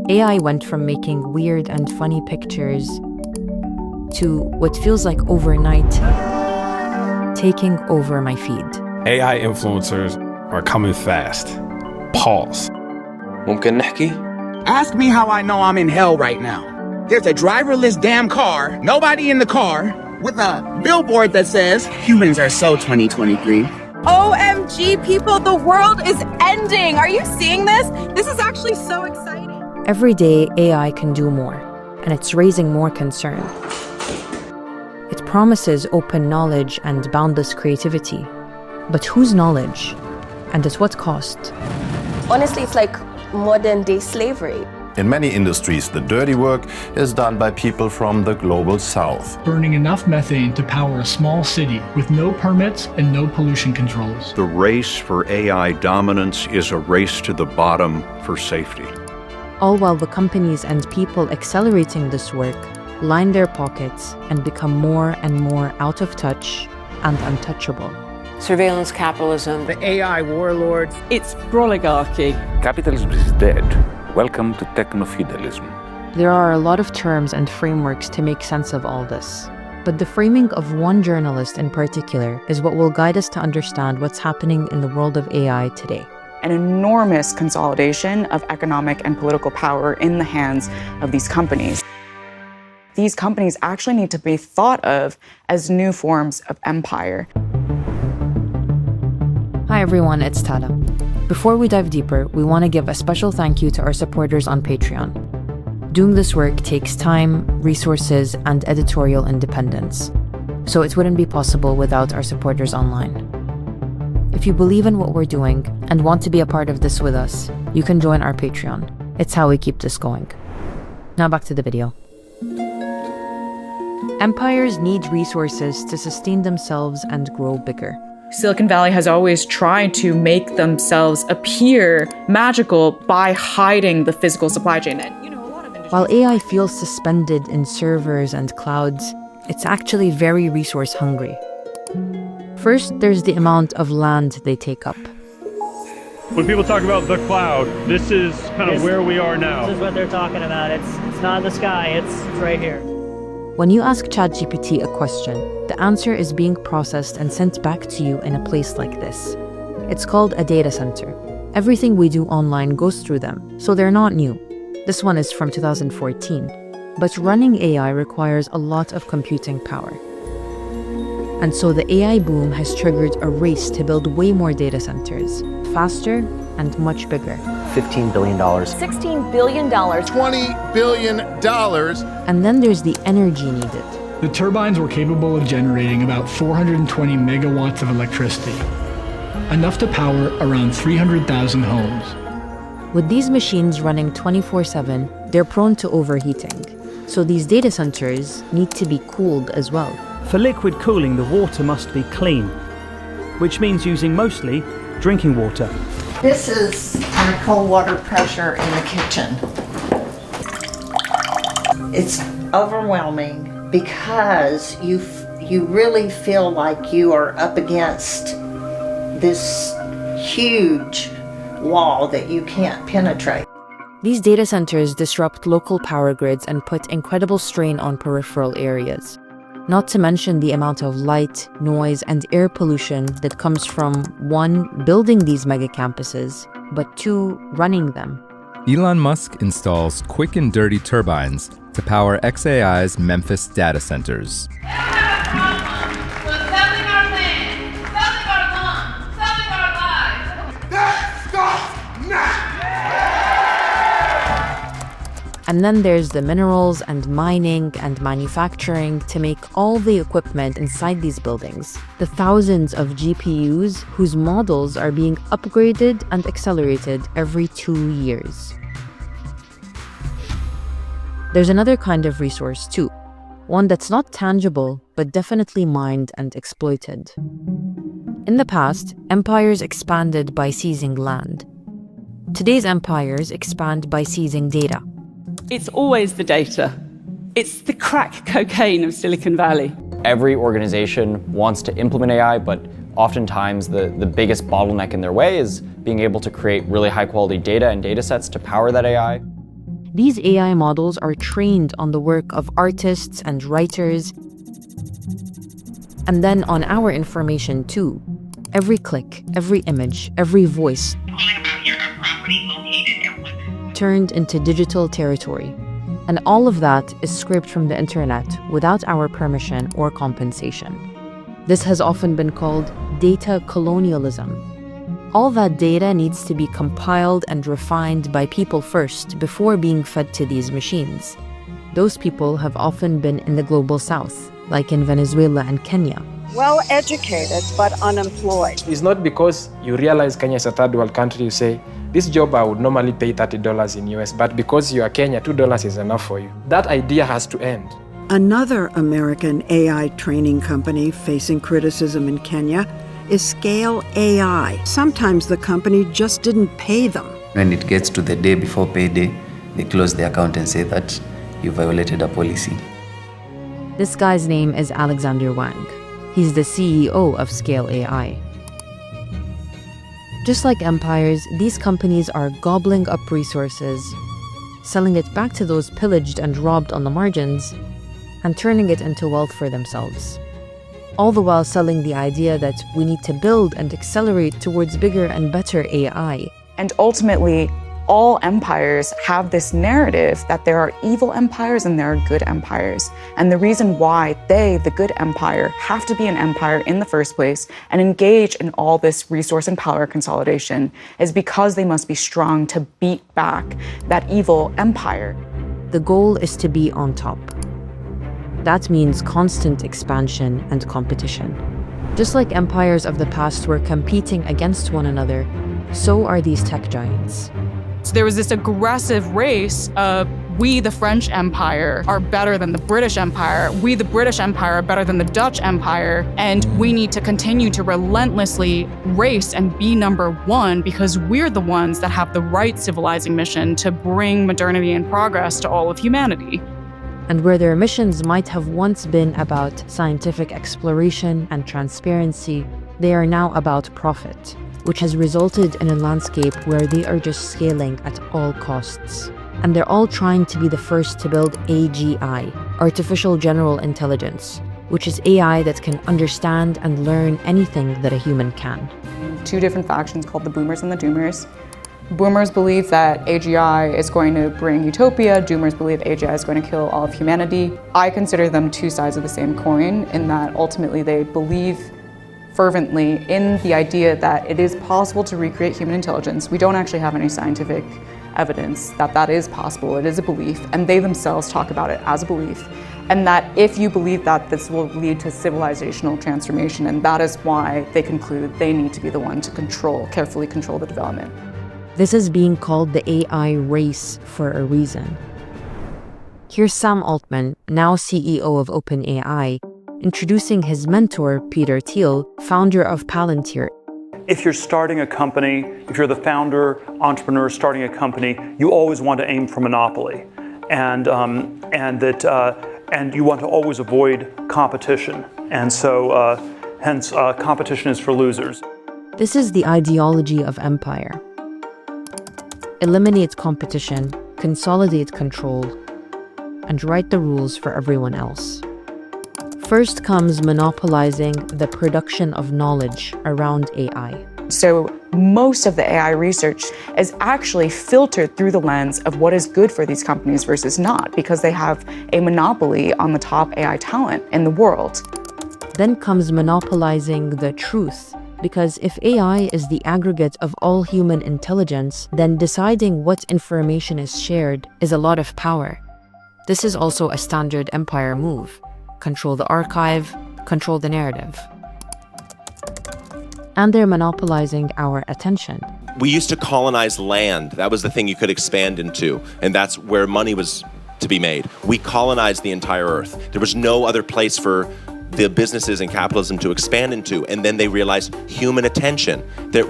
AI went from making weird and funny pictures to what feels like overnight taking over my feed. AI influencers are coming fast. Pause. ممكن نحكي? Ask me how I know I'm in hell right now. There's a driverless damn car, nobody in the car, with a billboard that says, humans are so 2023. OMG, people, the world is ending. Are you seeing this? This is actually so exciting. Every day, AI can do more, and it's raising more concern. It promises open knowledge and boundless creativity. But whose knowledge? And at what cost? Honestly, it's like modern-day slavery. In many industries, the dirty work is done by people from the global south. Burning enough methane to power a small city with no permits and no pollution controls. The race for AI dominance is a race to the bottom for safety. All while the companies and people accelerating this work line their pockets and become more and more out of touch and untouchable. Surveillance capitalism. The AI warlords. It's oligarchy. Capitalism is dead. Welcome to techno-feudalism. There are a lot of terms and frameworks to make sense of all this. But the framing of one journalist in particular is what will guide us to understand what's happening in the world of AI today. An enormous consolidation of economic and political power in the hands of these companies. These companies actually need to be thought of as new forms of empire. Hi everyone, it's Tala. Before we dive deeper, we want to give a special thank you to our supporters on Patreon. Doing this work takes time, resources, and editorial independence, so it wouldn't be possible without our supporters online. If you believe in what we're doing and want to be a part of this with us, you can join our Patreon. It's how we keep this going. Now back to the video. Empires need resources to sustain themselves and grow bigger. Silicon Valley has always tried to make themselves appear magical by hiding the physical supply chain. And, a lot of industries... While AI feels suspended in servers and clouds, it's actually very resource hungry. First, there's the amount of land they take up. When people talk about the cloud, this is kind of where we are now. This is what they're talking about. It's not in the sky, it's right here. When you ask ChatGPT a question, the answer is being processed and sent back to you in a place like this. It's called a data center. Everything we do online goes through them, so they're not new. This one is from 2014. But running AI requires a lot of computing power. And so the AI boom has triggered a race to build way more data centers, faster and much bigger. $15 billion. $16 billion. $20 billion. And then there's the energy needed. The turbines were capable of generating about 420 megawatts of electricity, enough to power around 300,000 homes. With these machines running 24/7, they're prone to overheating. So these data centers need to be cooled as well. For liquid cooling, the water must be clean, which means using mostly drinking water. This is our cold water pressure in the kitchen. It's overwhelming because you really feel like you are up against this huge wall that you can't penetrate. These data centers disrupt local power grids and put incredible strain on peripheral areas. Not to mention the amount of light, noise, and air pollution that comes from, 1, building these mega campuses, but 2, running them. Elon Musk installs quick and dirty turbines to power xAI's Memphis data centers. And then there's the minerals and mining and manufacturing to make all the equipment inside these buildings. The thousands of GPUs whose models are being upgraded and accelerated every 2 years. There's another kind of resource too, one that's not tangible, but definitely mined and exploited. In the past, empires expanded by seizing land. Today's empires expand by seizing data. It's always the data. It's the crack cocaine of Silicon Valley. Every organization wants to implement AI, but oftentimes the biggest bottleneck in their way is being able to create really high quality data and data sets to power that AI. These AI models are trained on the work of artists and writers, and then on our information too. Every click, every image, every voice turned into digital territory. And all of that is scraped from the internet without our permission or compensation. This has often been called data colonialism. All that data needs to be compiled and refined by people first before being fed to these machines. Those people have often been in the global south, like in Venezuela and Kenya. Well educated, but unemployed. It's not because you realize Kenya is a third world country, you say, this job I would normally pay $30 in US, but because you are Kenya, $2 is enough for you. That idea has to end. Another American AI training company facing criticism in Kenya is Scale AI. Sometimes the company just didn't pay them. When it gets to the day before payday, they close the account and say that you violated a policy. This guy's name is Alexander Wang. He's the CEO of Scale AI. Just like empires, these companies are gobbling up resources, selling it back to those pillaged and robbed on the margins, and turning it into wealth for themselves. All the while selling the idea that we need to build and accelerate towards bigger and better AI. And ultimately, all empires have this narrative that there are evil empires and there are good empires. And the reason why they, the good empire, have to be an empire in the first place and engage in all this resource and power consolidation is because they must be strong to beat back that evil empire. The goal is to be on top. That means constant expansion and competition. Just like empires of the past were competing against one another, so are these tech giants. So there was this aggressive race of we, the French Empire, are better than the British Empire. We, the British Empire, are better than the Dutch Empire. And we need to continue to relentlessly race and be number one because we're the ones that have the right civilizing mission to bring modernity and progress to all of humanity. And where their missions might have once been about scientific exploration and transparency, they are now about profit, which has resulted in a landscape where they are just scaling at all costs. And they're all trying to be the first to build AGI, Artificial General Intelligence, which is AI that can understand and learn anything that a human can. Two different factions called the Boomers and the Doomers. Boomers believe that AGI is going to bring utopia. Doomers believe AGI is going to kill all of humanity. I consider them two sides of the same coin in that ultimately they believe fervently in the idea that it is possible to recreate human intelligence. We don't actually have any scientific evidence that that is possible. It is a belief, and they themselves talk about it as a belief. And that if you believe that, this will lead to civilizational transformation, and that is why they conclude they need to be the one to carefully control the development. This is being called the AI race for a reason. Here's Sam Altman, now CEO of OpenAI, introducing his mentor, Peter Thiel, founder of Palantir. If you're starting a company, if you're the founder, entrepreneur starting a company, you always want to aim for monopoly, and you want to always avoid competition. And so, hence, competition is for losers. This is the ideology of empire. Eliminate competition, consolidate control, and write the rules for everyone else. First comes monopolizing the production of knowledge around AI. So most of the AI research is actually filtered through the lens of what is good for these companies versus not, because they have a monopoly on the top AI talent in the world. Then comes monopolizing the truth, because if AI is the aggregate of all human intelligence, then deciding what information is shared is a lot of power. This is also a standard empire move. Control the archive, control the narrative. And they're monopolizing our attention. We used to colonize land. That was the thing you could expand into, and that's where money was to be made. We colonized the entire earth. There was no other place for the businesses and capitalism to expand into, and then they realized human attention. That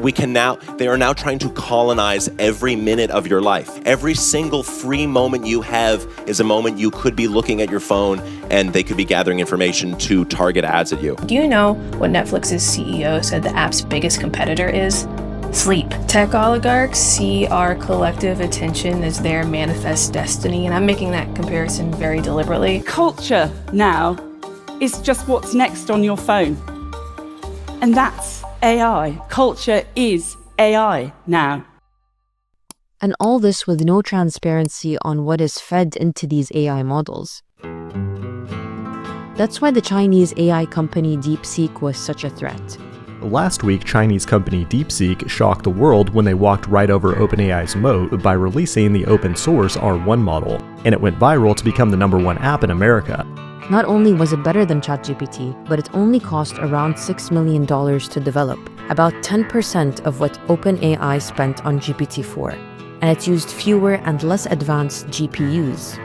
they are now trying to colonize every minute of your life. Every single free moment you have is a moment you could be looking at your phone, and they could be gathering information to target ads at you. Do you know what Netflix's CEO said the app's biggest competitor is? sleep. Tech oligarchs see our collective attention as their manifest destiny, and I'm making that comparison very deliberately. Culture now is just what's next on your phone. And that's AI. Culture is AI now. And all this with no transparency on what is fed into these AI models. That's why the Chinese AI company DeepSeek was such a threat. Last week, Chinese company DeepSeek shocked the world when they walked right over OpenAI's moat by releasing the open source R1 model, and it went viral to become the #1 app in America. Not only was it better than ChatGPT, but it only cost around $6 million to develop, about 10% of what OpenAI spent on GPT-4, and it used fewer and less advanced GPUs.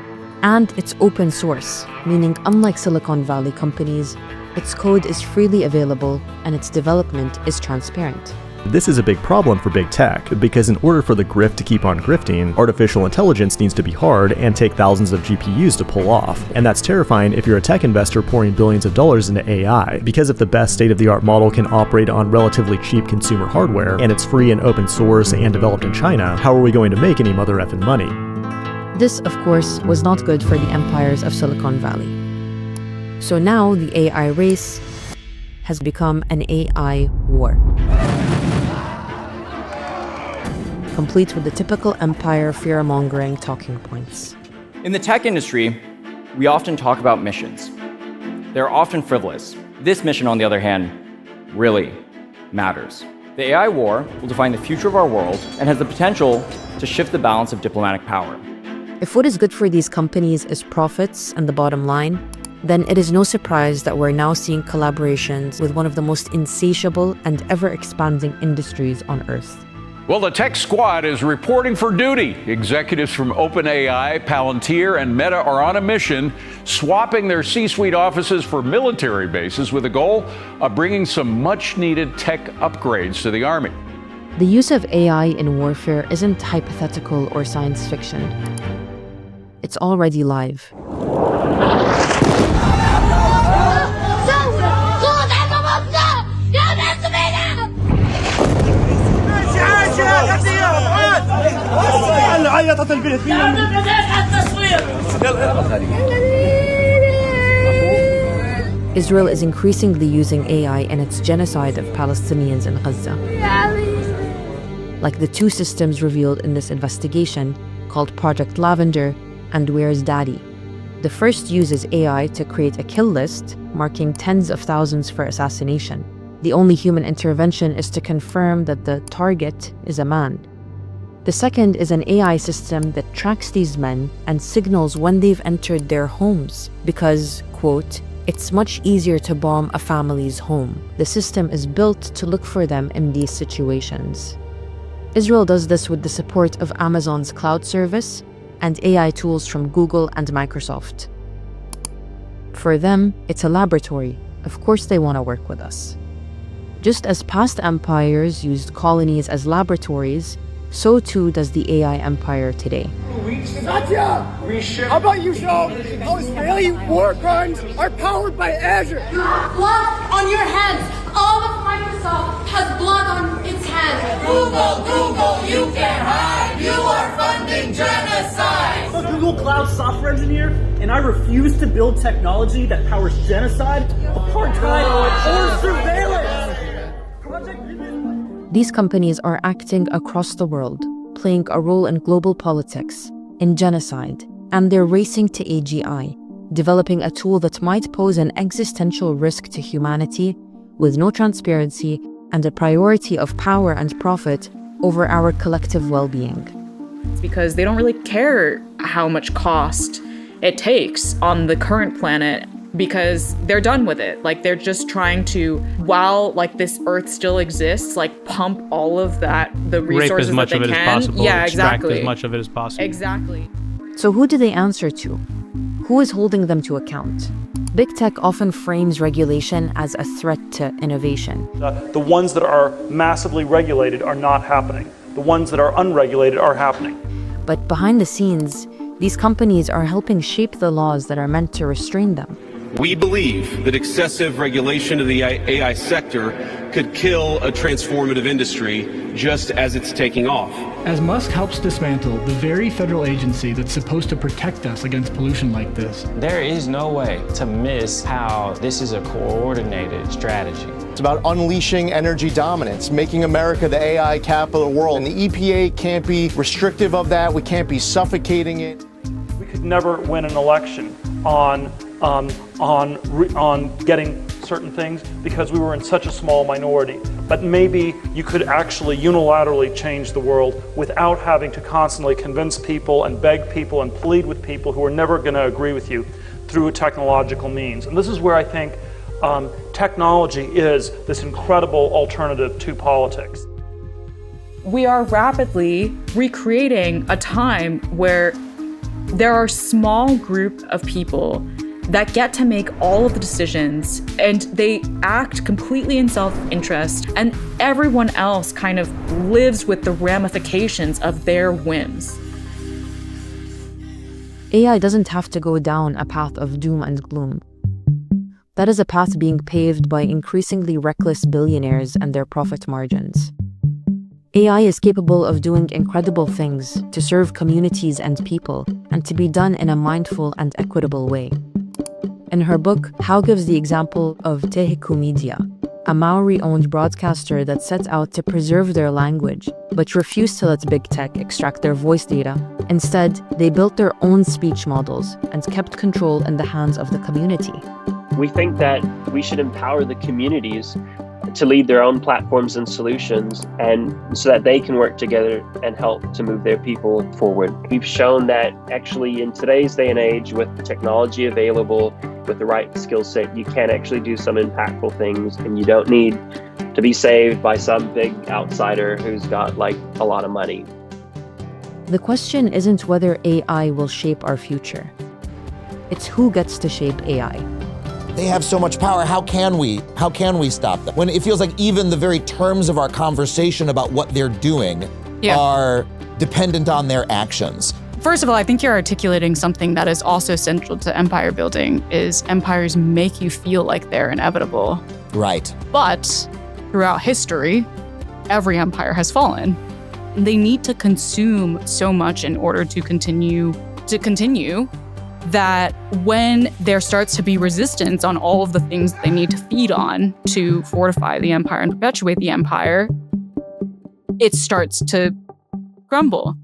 And it's open source, meaning unlike Silicon Valley companies, its code is freely available and its development is transparent. This is a big problem for big tech, because in order for the grift to keep on grifting, artificial intelligence needs to be hard and take thousands of GPUs to pull off. And that's terrifying if you're a tech investor pouring billions of dollars into AI, because if the best state-of-the-art model can operate on relatively cheap consumer hardware, and it's free and open source and developed in China, how are we going to make any mother effing money? This, of course, was not good for the empires of Silicon Valley. So now the AI race has become an AI war. Complete with the typical empire fear-mongering talking points. In the tech industry, we often talk about missions. They're often frivolous. This mission, on the other hand, really matters. The AI war will define the future of our world and has the potential to shift the balance of diplomatic power. If what is good for these companies is profits and the bottom line, then it is no surprise that we're now seeing collaborations with one of the most insatiable and ever-expanding industries on Earth. Well, the Tech Squad is reporting for duty. Executives from OpenAI, Palantir, and Meta are on a mission, swapping their C-suite offices for military bases with the goal of bringing some much-needed tech upgrades to the Army. The use of AI in warfare isn't hypothetical or science fiction. It's already live. Israel is increasingly using AI in its genocide of Palestinians in Gaza. Like the two systems revealed in this investigation, called Project Lavender and Where's Daddy. The first uses AI to create a kill list, marking tens of thousands for assassination. The only human intervention is to confirm that the target is a man. The second is an AI system that tracks these men and signals when they've entered their homes because, quote, it's much easier to bomb a family's home. The system is built to look for them in these situations. Israel does this with the support of Amazon's cloud service and AI tools from Google and Microsoft. For them, it's a laboratory. Of course they want to work with us. Just as past empires used colonies as laboratories, so too does the AI empire today. Satya! How about you show how Israeli war crimes are powered by Azure? You have blood on your hands. All of Microsoft has blood on its hands. Google, you can't hide. You are funding genocide. I'm a Google Cloud software engineer, and I refuse to build technology that powers genocide, apartheid, or surveillance. These companies are acting across the world, playing a role in global politics, in genocide, and they're racing to AGI, developing a tool that might pose an existential risk to humanity with no transparency and a priority of power and profit over our collective well-being. It's because they don't really care how much cost it takes on the current planet because they're done with it. Like, they're just trying to, while like this earth still exists, like pump all of that, the resources rape as much that they of it can. as possible, Yeah, extract exactly. as much of it as possible. Exactly. So who do they answer to? Who is holding them to account? Big tech often frames regulation as a threat to innovation. The ones that are massively regulated are not happening. The ones that are unregulated are happening. But behind the scenes, these companies are helping shape the laws that are meant to restrain them. We believe that excessive regulation of the AI sector could kill a transformative industry just as it's taking off. As Musk helps dismantle the very federal agency that's supposed to protect us against pollution like this, there is no way to miss how this is a coordinated strategy. It's about unleashing energy dominance, making America the AI capital of the world. And the EPA can't be restrictive of that. We can't be suffocating it. We could never win an election on getting certain things because we were in such a small minority. But maybe you could actually unilaterally change the world without having to constantly convince people and beg people and plead with people who are never going to agree with you through a technological means. And this is where I think technology is this incredible alternative to politics. We are rapidly recreating a time where there are a small group of people that get to make all of the decisions, and they act completely in self-interest, and everyone else kind of lives with the ramifications of their whims. AI doesn't have to go down a path of doom and gloom. That is a path being paved by increasingly reckless billionaires and their profit margins. AI is capable of doing incredible things to serve communities and people, and to be done in a mindful and equitable way. In her book, Hao gives the example of Tehiku Media, a Maori-owned broadcaster that set out to preserve their language, but refused to let big tech extract their voice data. Instead, they built their own speech models and kept control in the hands of the community. We think that we should empower the communities to lead their own platforms and solutions, and so that they can work together and help to move their people forward. We've shown that actually in today's day and age, with the technology available, with the right skill set, you can actually do some impactful things, and you don't need to be saved by some big outsider who's got like a lot of money. The question isn't whether AI will shape our future. It's who gets to shape AI. They have so much power. How can we stop them? When it feels like even the very terms of our conversation about what they're doing are dependent on their actions. First of all, I think you're articulating something that is also central to empire building, is empires make you feel like they're inevitable. Right. But throughout history, every empire has fallen. They need to consume so much in order to continue, that when there starts to be resistance on all of the things they need to feed on to fortify the empire and perpetuate the empire, it starts to crumble.